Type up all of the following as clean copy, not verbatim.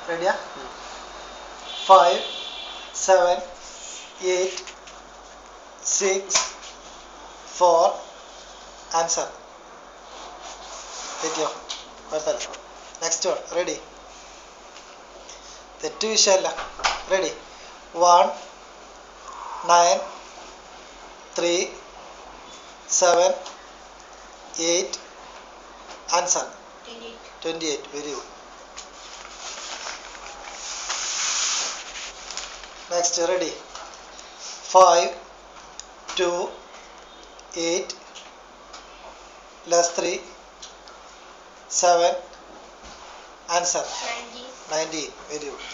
റെഡിയാ? 5, 7, 8, 6, 4 ആൻസർ. തെറ്റിയോ? കുഴപ്പമില്ല. Next one. Ready? തെറ്റ് വിഷയമല്ല. Ready? 1, 9, 3, 7, 8 answer. 28. Very good. Next. Ready? 5, 2, 8 less 3, 7 answer. 19. Very good.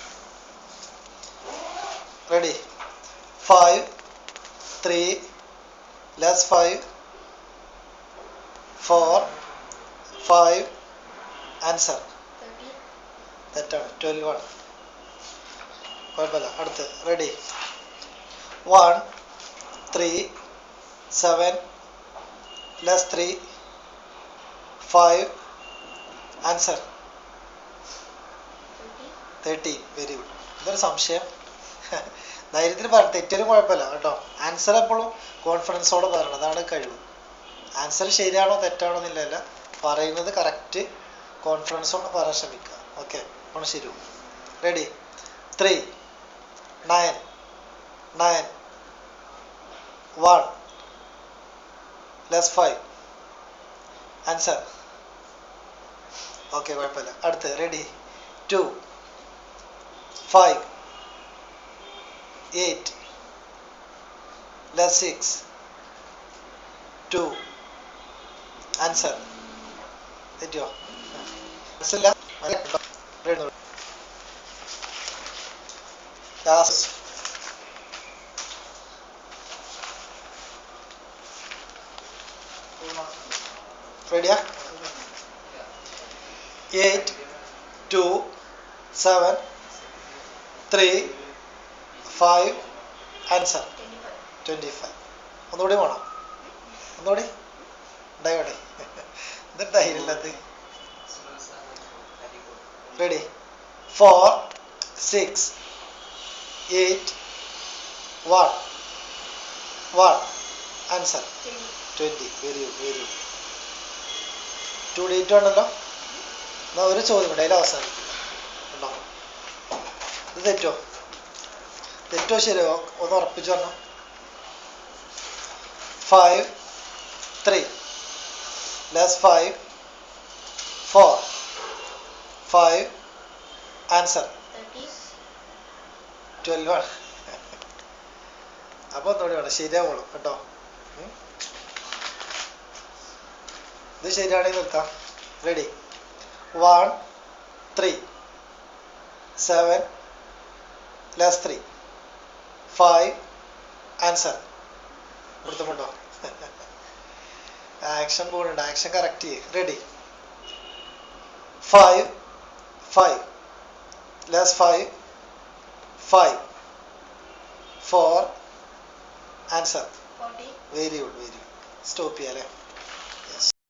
Ready? 5, 3 less 5, 4, 5 answer. തെറ്റാണ്. 12. കുഴപ്പമില്ല. അടുത്ത്. Ready? 1, 3, 7 less 3, 5 answer. 13. Very good. ഇതൊരു സംശയം. ധൈര്യത്തിന് പറ, തെറ്റൊരു കുഴപ്പമില്ല കേട്ടോ. ആൻസർ എപ്പോഴും കോൺഫിഡൻസോടെ പറയണം. അതാണ് കഴിവ്. ആൻസർ ശരിയാണോ തെറ്റാണോ എന്നില്ല, പറയുന്നത് കറക്റ്റ് കോൺഫിഡൻസോടെ പറയാൻ ശ്രമിക്കുക. ഓക്കെ, അപ്പോൾ ശരി. റെഡി? 3, 9, 9, 1 less 5 answer. ഓക്കെ, കുഴപ്പമില്ല. അടുത്ത്. റെഡി? 2, 5, 8 less 6, 2 answer. തെറ്റിയോ? മനസ്സില്ല. റെഡിയാ? 8, 2, 7, 3, 5 ആൻസർ. 25. ഒന്നുകൂടി വേണം. ഒന്നുകൂടി ഉണ്ടായിക്കോട്ടെ. എന്നിട്ട് ധൈര്യമില്ലാത്ത. Ready? 4, 6, 8, 1 answer. 20. Very good. Very good. 2D ആണല്ലോ. എന്നാൽ ഒരു ചോദ്യം കൂടെ അതിൽ അവസാനിക്കില്ല. ഉണ്ടോ? ഇത് തെറ്റോ? തെറ്റോ ശരിയോ? ഒന്ന് ഉറപ്പിച്ചു പറഞ്ഞോ. 5, 3 less 5, 4, 5 ആൻസർ. 12 ആണ്. അപ്പോൾ ഒന്നുകൂടി വേണം. ശരിയാവുള്ളൂ കേട്ടോ. ഇത് ശരിയാണെങ്കിൽ നിർത്താം. റെഡി? 1, 3, 7 less 3, 5 answer. കൊടുത്തുണ്ടോ? ആക്ഷൻ പോകുന്നുണ്ട്. ആക്ഷൻ കറക്റ്റ് ചെയ്യും. Ready? 5, 5 less 5, 5, 4 answer. Very good. Very good. Stop ചെയ്യാം അല്ലേ?